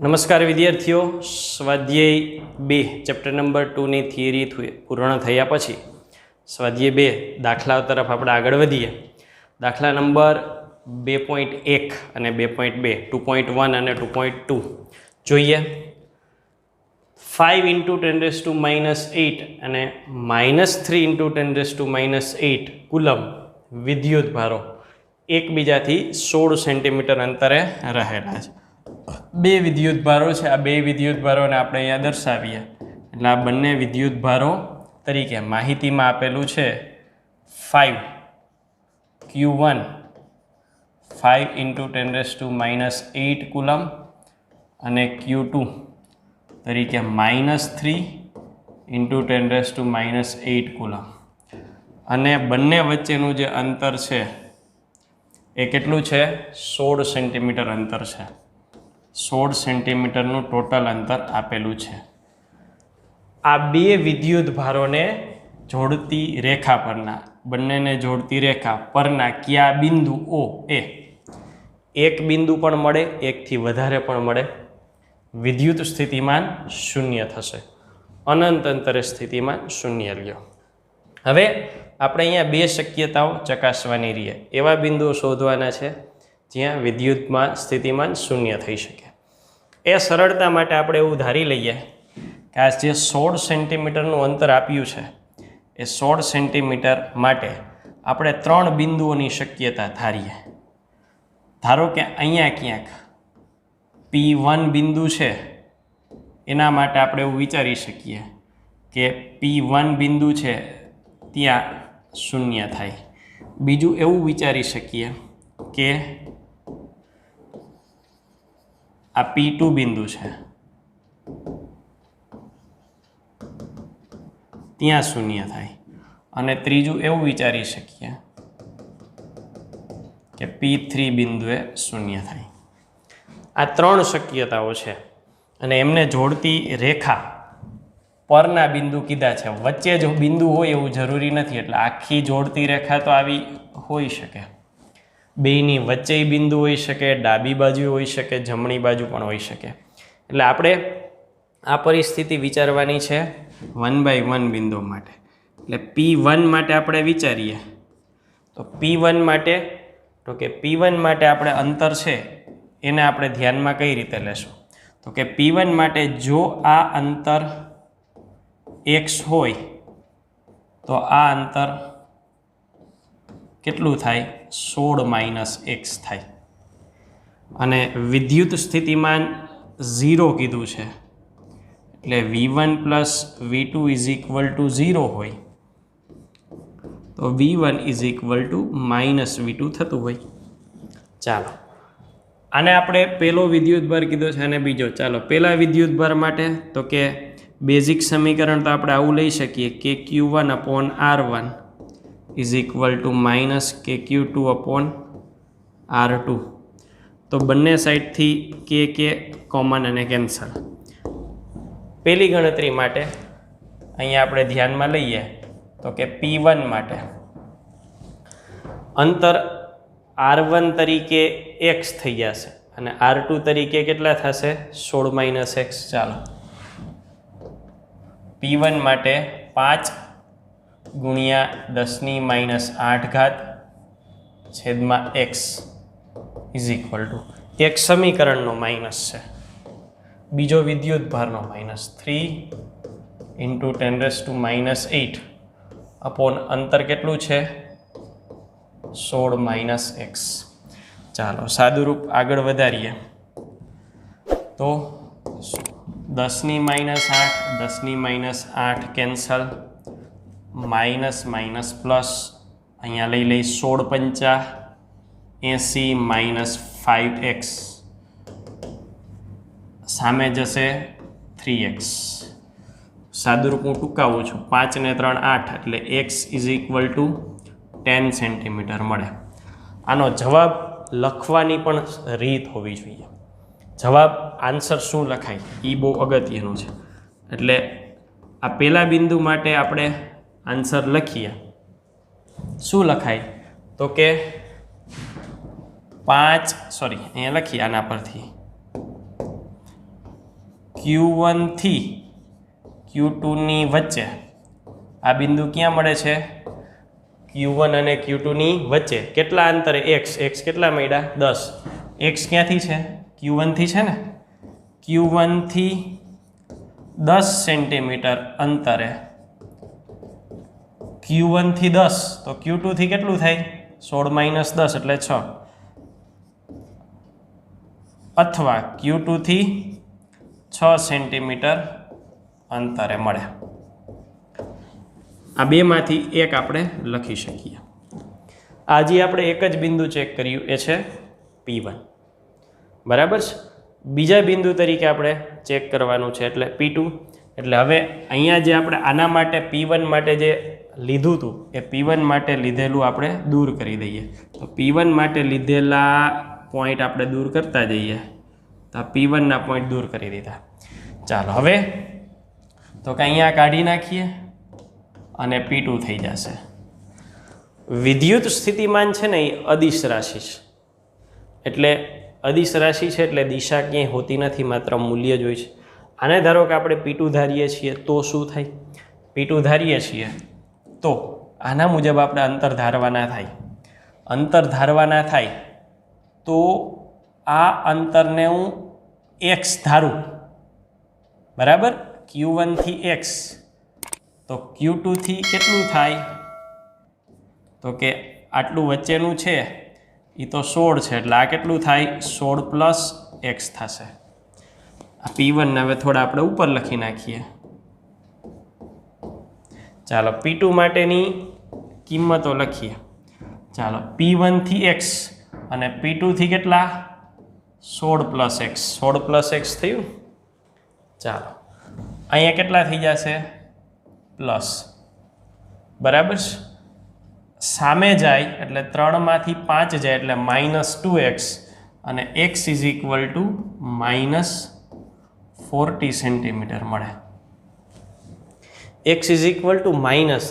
નમસ્કાર વિદ્યાર્થીઓ, સ્વાધ્યાય 2 ચેપ્ટર નંબર 2 ની થિયરી પૂર્ણ થયા પછી સ્વાધ્યાય 2 દાખલા તરફ આપણે આગળ વધીએ. દાખલા નંબર 2.1 અને 2.2 2.1 અને 2.2 જોઈએ. 5 × 10⁻8 અને -3 × 10⁻8 કુલમ વિદ્યુત ભારો એકબીજાથી 16 સેન્ટીમીટર અંતરે રહેલા છે. બે વિદ્યુત ભારો છે. આ બે વિદ્યુત ભારોને આપણે અહીંયા દર્શાવીએ એટલે આ બંને વિદ્યુત ભારો તરીકે માહિતીમાં આપેલું છે 5 Q1 5 × 10⁻8 કુલમ અને Q2 તરીકે -3 × 10⁻8 કુલમ. અને બંને વચ્ચેનું જે અંતર છે એ કેટલું છે? 16 સેન્ટીમીટર અંતર છે. 16 સેન્ટીમીટરનું ટોટલ અંતર આપેલું છે. આ બે વિદ્યુત ભારોને જોડતી રેખા પરના બંનેને જોડતી રેખા પરના કયા બિંદુઓ એ એક બિંદુ પણ મળે, એકથી વધારે પણ મળે, વિદ્યુત સ્થિતિમાન શૂન્ય થશે. અનંત અંતરે સ્થિતિમાન શૂન્ય લ્યો. હવે આપણે અહીંયા બે શક્યતાઓ ચકાસવાની રહીએ. એવા બિંદુઓ શોધવાના છે જ્યાં વિદ્યુતમાં સ્થિતિમાન શૂન્ય થઈ શકે. એ સરળતા માટે આપણે એવું ધારી લઈએ કે આ જે 16 સેન્ટીમીટરનું અંતર આપ્યું છે એ 16 સેન્ટીમીટર માટે આપણે 3 બિંદુઓની શક્યતા ધારીએ. ધારો કે અહીંયા ક્યાંક P1 બિંદુ છે, એના માટે આપણે એવું વિચારી શકીએ કે P1 બિંદુ છે ત્યાં શૂન્ય થાય. બીજું એવું વિચારી શકીએ કે આ P2 બિંદુ છે ત્યાં શૂન્ય થાય. અને ત્રીજું એવું વિચારી શકીએ કે P3 બિંદુએ શૂન્ય થાય. આ 3 શક્યતાઓ છે અને એમને જોડતી રેખા પરના બિંદુ કીધા છે. વચ્ચે જો બિંદુ હોય એવું જરૂરી નથી, એટલે આખી જોડતી રેખા તો આવી હોઈ શકે. બેયની વચ્ચે બિંદુ હોઈ શકે, ડાબી બાજુ હોઈ શકે, જમણી બાજુ પણ હોઈ શકે. એટલે આપણે આ પરિસ્થિતિ વિચારવાની છે 1/1 બિંદુ માટે. એટલે P1 માટે આપણે વિચારીએ તો P1 માટે આપણે અંતર છે એને આપણે ધ્યાનમાં કઈ રીતે લેશું? તો કે P1 માટે જો આ અંતર x હોય તો આ અંતર કેટલું થાય? 16 - x થાય. અને વિદ્યુત સ્થિતિમાન 0 કીધું છે એટલે V1 + V2 = 0 હોય તો V1 = -V2 થતું હોય. ચાલો, આને આપણે પહેલો વિદ્યુત ભાર કીધો છે અને બીજો. ચાલો, પહેલા વિદ્યુત ભાર માટે તો કે બેઝિક સમીકરણ તો આપણે આવું લઈ શકીએ કે Q1/R1 = -KQ2/R2. તો બંને સાઈડથી કે કોમન અને કેન્સલ. પહેલી ગણતરી માટે અહીંયા આપણે ધ્યાનમાં લઈએ તો કે P1 માટે અંતર R1 તરીકે x થઈ જશે અને R2 તરીકે કેટલા થશે? 16 - x. ચાલો, P1 માટે 5 × 10⁻8 / x = એક સમીકરણનો માઇનસ છે, બીજો વિદ્યુત ભારનો -3 × 10⁻8 અંતર કેટલું છે? 16 - x. ચાલો, સાદુરૂપ આગળ વધારીએ તો 10⁻8 કેન્સલ, માઇનસ પ્લસ અહીંયા લઈ 16 × 5 = 5x, સામે જશે 3x. સાદુરૂપ હું ટૂંકાવું છું, 5 ને 3 8 એટલે x = 10 સેન્ટીમીટર મળે. આનો જવાબ લખવાની પણ રીત હોવી જોઈએ. જવાબ આન્સર શું લખાય એ બહુ અગત્યનું છે. એટલે આ પહેલા બિંદુ માટે આપણે આન્સર લખીએ. શું લખાય? તો કે 5 અહીંયા લખીએ આના પરથી Q1 થી Q2 ની વચ્ચે આ બિંદુ ક્યાં મળે છે? Q1 અને Q2 ની વચ્ચે કેટલા અંતરે? x કેટલા મળ્યા? 10. x ક્યાંથી છે? Q1 થી છે ને? Q1 થી 10 સેન્ટીમીટર અંતરે Q1 થી 10 તો Q2 થી કેટલું થાય? 16 - 10 એટલે 6. અથવા Q2 થી 6 સેન્ટીમીટર અંતરે મળે. આ બેમાંથી એક આપણે લખી શકીએ. આજે આપણે એક જ બિંદુ ચેક કર્યું, એ છે P1. બરાબર છે. બીજા બિંદુ તરીકે આપણે ચેક કરવાનું છે એટલે P2. એટલે હવે અહીંયા જે આપણે આના માટે P1 માટે જે લીધું હતું એ P1 માટે લીધેલું આપણે દૂર કરી દઈએ. તો P1 માટે લીધેલા પોઈન્ટ આપણે દૂર કરતા જઈએ. તો P1ના પોઈન્ટ દૂર કરી દીધા. ચાલો હવે તો કે અહીંયા કાઢી નાખીએ અને P2 થઈ જશે. વિદ્યુત સ્થિતિમાન છે ને એ અદિશ રાશિ છે. એટલે અદિશ રાશિ છે એટલે દિશા ક્યાંય હોતી નથી, માત્ર મૂલ્ય જ હોય છે. આને ધારો કે આપણે P2 ધારીએ છીએ તો શું થાય? P2 ધારીએ છીએ તો આના મુજબ આપણે અંતર ધારવાના થાય. અંતર ધારવાના થાય તો આ અંતરને હું x ધારું. બરાબર? Q1 થી x તો Q2 થી કેટલું થાય? તો કે આટલું વચ્ચેનું છે એ તો 16 છે એટલે આ કેટલું થાય? 16 + x થશે. આ P1 ને હવે થોડા આપણે ઉપર લખી નાખીએ. ચાલો P2 માટેની કિંમતો લખીએ. ચાલો P1 થી x અને P2 થી કેટલા? 16 + x. 16 + x થયું. ચાલો અહીંયા કેટલા થઈ જશે? પ્લસ. બરાબર છે. સામે જાય એટલે 3 માંથી 5 જાય એટલે -2x અને x = -40 સેન્ટીમીટર મળે. x =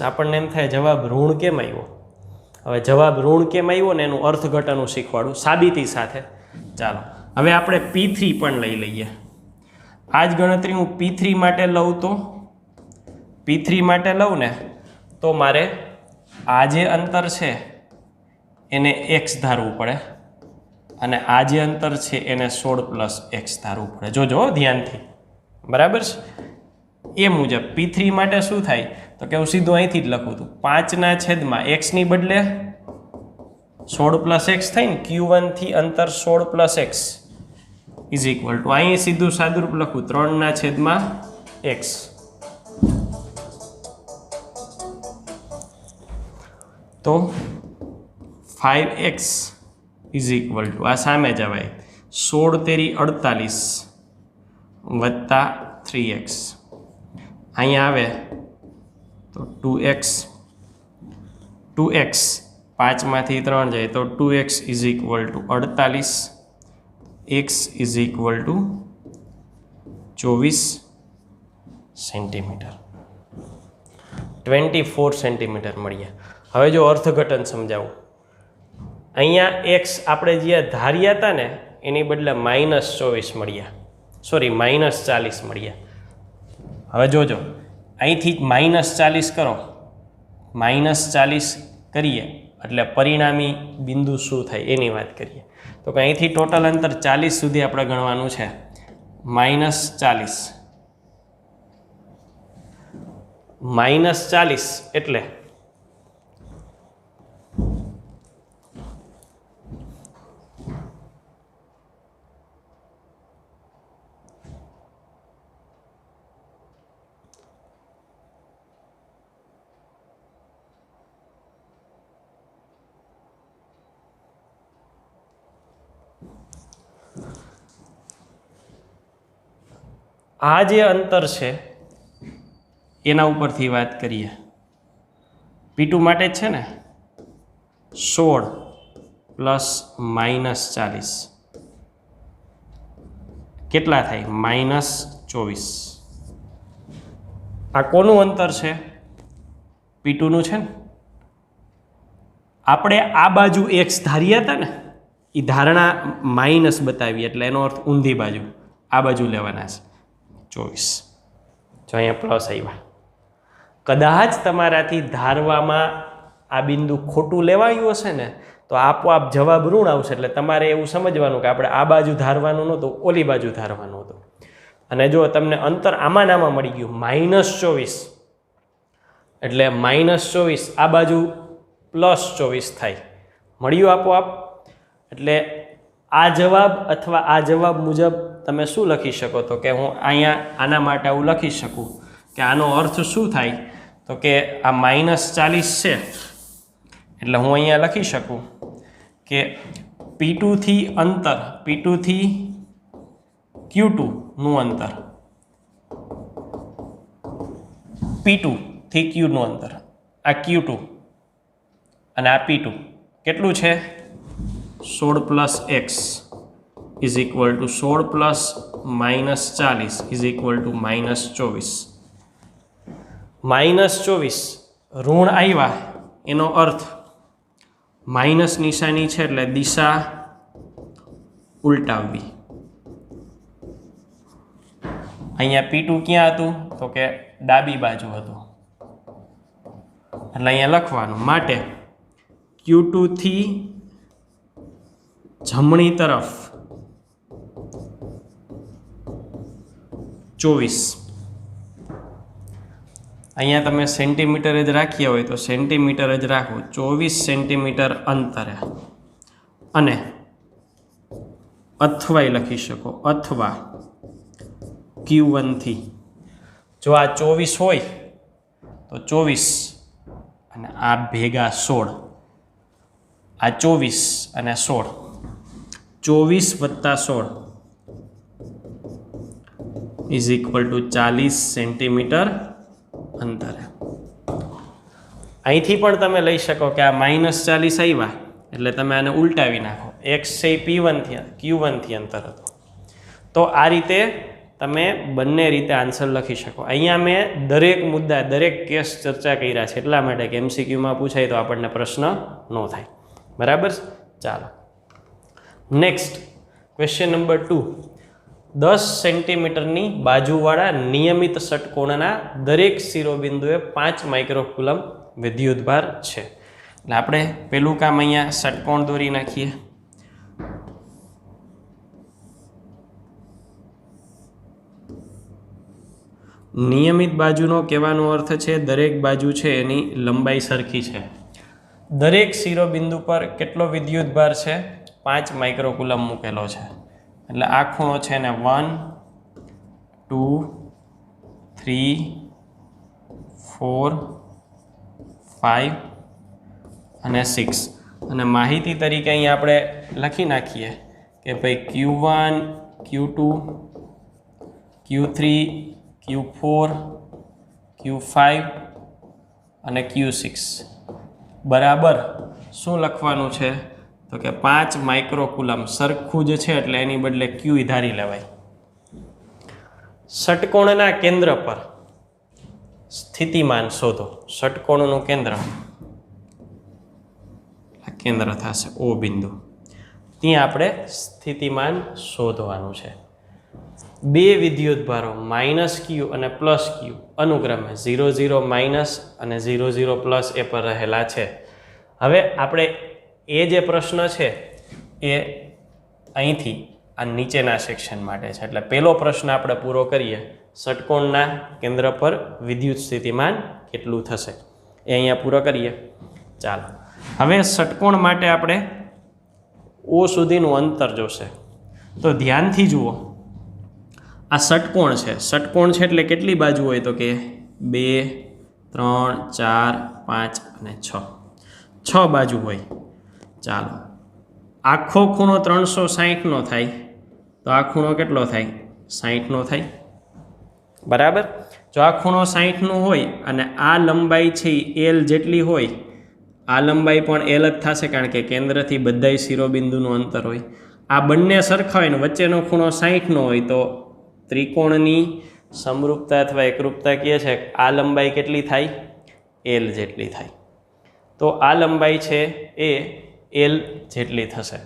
આપણને એમ થાય જવાબ ઋણ કેમ આવ્યો? હવે જવાબ ઋણ કેમ આવ્યો ને એનું અર્થઘટનનું શીખવાડું સાબિતી સાથે. ચાલો હવે આપણે P3 પણ લઈ લઈએ. આ જ ગણતરી હું P3 માટે લઉં તો P3 માટે લઉં ને તો મારે આ જે અંતર છે એને x ધારવું પડે અને આ જે અંતર છે એને 16 + x ધારવું પડે. જોજો ધ્યાનથી. બરાબર છે. એ મુજબ P3 માટે શું થાય? તો કે હું સીધું અહીંથી જ લખું છું. 5/x ની બદલે 16 + x થઈને Q1 થી અંતર 16 + x = અહીં સીધું સાદુરૂપ લખું 3/x. તો 5x = આ સામે જવાય 16 તેરી 48 વત્તા 3x. અહીંયા આવે તો 2x 5 માંથી 3 જાય તો 2x = 48. x = 24 centimetre. 24 સેન્ટીમીટર મળ્યા. હવે જો અર્થઘટન સમજાવું. અહીંયા x આપણે જે ધાર્યા હતા ને એની બદલે -24 મળ્યા. સોરી -40 મળ્યા. હવે જોજો અહીંથી -40 કરો. -40 કરીએ એટલે પરિણામી બિંદુ શું થાય એની વાત કરીએ. તો કે અહીંથી ટોટલ અંતર 40 સુધી આપણે ગણવાનું છે. -40 એટલે આ જે અંતર છે એના ઉપરથી વાત કરીએ. P2 માટે જ છે ને 16 + -40 કેટલા થાય? -24. આ કોનું અંતર છે? P2નું છે ને. આપણે આ બાજુ x ધાર્યા હતા ને એ ધારણા માઇનસ બતાવી એટલે એનો અર્થ ઊંધી બાજુ આ બાજુ લેવાના છે. 24. જો અહીંયા પ્લસ આવ્યા. કદાચ તમારાથી ધારવામાં આ બિંદુ ખોટું લેવાયું હશે ને તો આપોઆપ જવાબ ઋણ આવશે. એટલે તમારે એવું સમજવાનું કે આપણે આ બાજુ ધારવાનું નહોતું, ઓલી બાજુ ધારવાનું હતું. અને જો તમને અંતર આમાં નામાં મળી ગયું -24, એટલે -24 આ બાજુ +24 થાય, મળ્યું આપોઆપ. એટલે આ જવાબ અથવા આ જવાબ મુજબ તમે શું લખી શકો? તો કે હું અહીંયા આના માટે આવું લખી શકું કે આનો અર્થ શું થાય? તો કે આ -40 છે એટલે હું અહીંયા લખી શકું કે P2 થી અંતર, P2 થી Q2 નું અંતર, P2 થી Q નું અંતર, આ Q2 અને આ P2 કેટલું છે? 16 + x is equal to 16 + -40 is equal to -24. -24 ઋણ આવ્યા એનો અર્થ માઇનસ નિશાની છે એટલે દિશા ઉલટાવવી. અહીંયા P2 ક્યાં હતું? તો કે ડાબી બાજુ હતું, એટલે અહીંયા લખવાનું. માટે Q2 થી જમણી તરફ 24. અહીંયા તમે સેન્ટીમીટર જ રાખ્યા હોય તો સેન્ટીમીટર જ રાખો. 24 સેન્ટીમીટર અંતરે, અને અથવાય લખી શકો, અથવા Q1 થી. જો આ 24 હોય તો 24 અને આ ભેગા 16, આ 24 અને 16, 24 + 16 ઇઝ ઇક્વલ ટુ 40 સેન્ટીમીટર અંતરે. અહીંથી પણ તમે લઈ શકો કે આ -40 આવ્યા એટલે તમે આને ઉલટાવી નાખો. x છે P1 થી Q1 થી અંતર હતું. તો આ રીતે તમે બંને રીતે આન્સર લખી શકો. અહીંયા મેં દરેક મુદ્દા, દરેક કેસ ચર્ચા કર્યા છે એટલા માટે કે MCQમાં પૂછાય તો આપણને પ્રશ્ન ન થાય. બરાબર? ચાલો નેક્સ્ટ ક્વેશ્ચન નંબર 2. 10 સેન્ટીમીટરની બાજુવાળા નિયમિત ષટકોણના દરેક શિરોબિંદુએ 5 માઇક્રોકુલમ વિદ્યુતભાર છે. એટલે આપણે પેલું કામ અહીંયા ષટકોણ દોરી નાખીએ. નિયમિત બાજુનો કહેવાનો અર્થ છે દરેક બાજુ છે એની લંબાઈ સરખી છે. દરેક શિરોબિંદુ પર કેટલો વિદ્યુતભાર છે? 5 માઇક્રોકુલમ મૂકેલો છે. એટલે આ ખૂણો છે ને 1, 2, 3, 4, 5 અને 6. અને માહિતી તરીકે અહીંયા આપણે લખી નાખીએ કે ભાઈ Q1, Q2, Q3, Q4, Q5 અને Q6 બરાબર શું લખવાનું છે? તો કે 5 માઇક્રોકુલમ. સરખું જ છે એટલે એની બદલે Q ધારી લેવાય. ષટકોણના કેન્દ્ર પર સ્થિતિમાન શોધો. ષટકોણનું કેન્દ્ર, કેન્દ્ર થશે O બિંદુ, ત્યાં આપણે સ્થિતિમાન શોધવાનું છે. બે વિદ્યુતભારો -Q અને +Q અનુક્રમે 0, 0 - અને 0, 0 + એ પર રહેલા છે. હવે આપણે એ જે પ્રશ્ન છે એ અહીંથી આ નીચેના સેક્શન માટે છે. એટલે પહેલો પ્રશ્ન આપણે પૂરો કરીએ. ષટકોણના કેન્દ્ર પર વિદ્યુત સ્થિતિમાન કેટલું થશે એ અહીંયા પૂરો કરીએ. ચાલો હવે ષટકોણ માટે આપણે O સુધીનું અંતર જોશે. તો ધ્યાનથી જુઓ, આ ષટકોણ છે. ષટકોણ છે એટલે કેટલી બાજુ હોય? તો કે 2, 3, 4, 5 અને 6. 6 બાજુ હોય. ચાલો આખો ખૂણો 360 થાય તો આ ખૂણો કેટલો થાય? 60 થાય. બરાબર? જો આ ખૂણો 60 હોય અને આ લંબાઈ છે L જેટલી હોય, આ લંબાઈ પણ L જ થશે કારણ કે કેન્દ્રથી બધાય શિરોબિંદુનું અંતર હોય. આ બંને સરખા હોય ને વચ્ચેનો ખૂણો 60 હોય તો ત્રિકોણની સમરૂપતા અથવા એકરૂપતા કહે છે આ લંબાઈ કેટલી થાય? L જેટલી થાય. તો આ લંબાઈ છે એ L જેટલી થશે.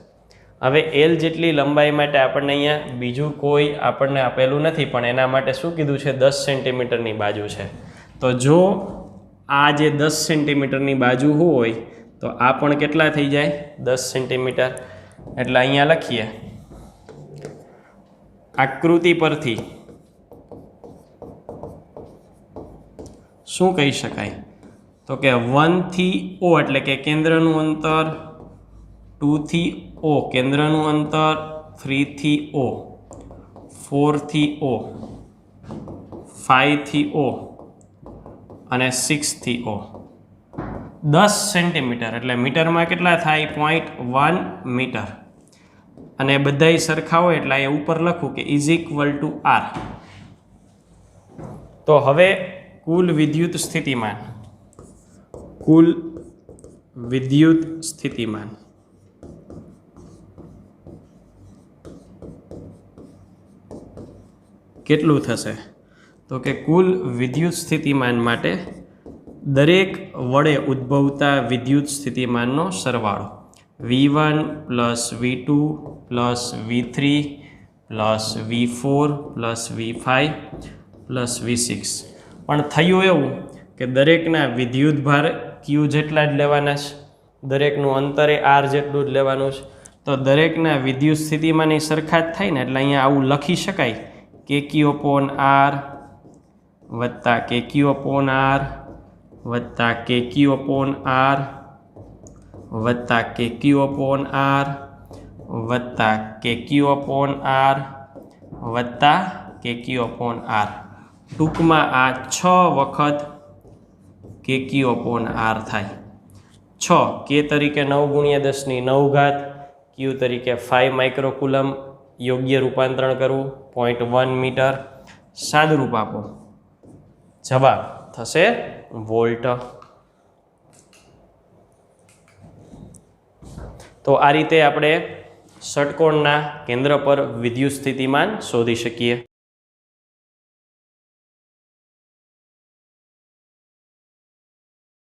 હવે એલ જેટલી લંબાઈ માટે આપણને અહીંયા બીજું કોઈ આપણને આપેલું નથી, પણ એના માટે શું કીધું છે? 10 સેન્ટીમીટરની બાજુ છે. તો જો આ જે 10 સેન્ટીમીટરની બાજુ હોય તો આ પણ કેટલા થઈ જાય? 10 સેન્ટીમીટર. એટલે અહીંયા લખીએ, આકૃતિ પરથી શું કહી શકાય? તો કે 1 થી O એટલે કે કેન્દ્રનું અંતર, 2 થી O કેન્દ્રનું અંતર, 3 થી O, 4 થી O, 5 થી O અને 6 થી O. 10 સેન્ટીમીટર એટલે મીટરમાં કેટલા થાય? 0.1 મીટર. અને બધાય સરખા હોય એટલે અહીંયા ઉપર લખું કે =R. તો હવે કુલ વિદ્યુત સ્થિતિમાન કેટલું થશે? તો કે કુલ વિદ્યુત સ્થિતિમાન માટે દરેક વડે ઉદ્ભવતા વિદ્યુત સ્થિતિમાનનો સરવાળો V1 + V2 + V3 + V4 + V5 + V6. પણ થયું એવું કે દરેકના વિદ્યુતભાર Q જેટલા જ લેવાના છે, દરેકનું અંતરે R જેટલું જ લેવાનું છે. તો દરેકના વિદ્યુત સ્થિતિમાનની સરખા જ થાય ને, એટલે અહીંયા આવું લખી શકાય KQ/R વત્તા KQ/R વત્તા KQ/R વત્તા KQ/R વત્તા KQ/R વત્તા KQ/R. ટૂંકમાં આ 6 વખત KQ/R થાય. 6 K તરીકે 9 × 10⁹ Q તરીકે 5 માઇક્રોકુલમ. યોગ્ય રૂપાંતરણ કરવું 0.1 મીટર. સાદુરૂપ આપો, જવાબ થશે વોલ્ટ. તો આ રીતે આપણે ષટકોણના કેન્દ્ર પર વિદ્યુત સ્થિતિમાન શોધી શકીએ.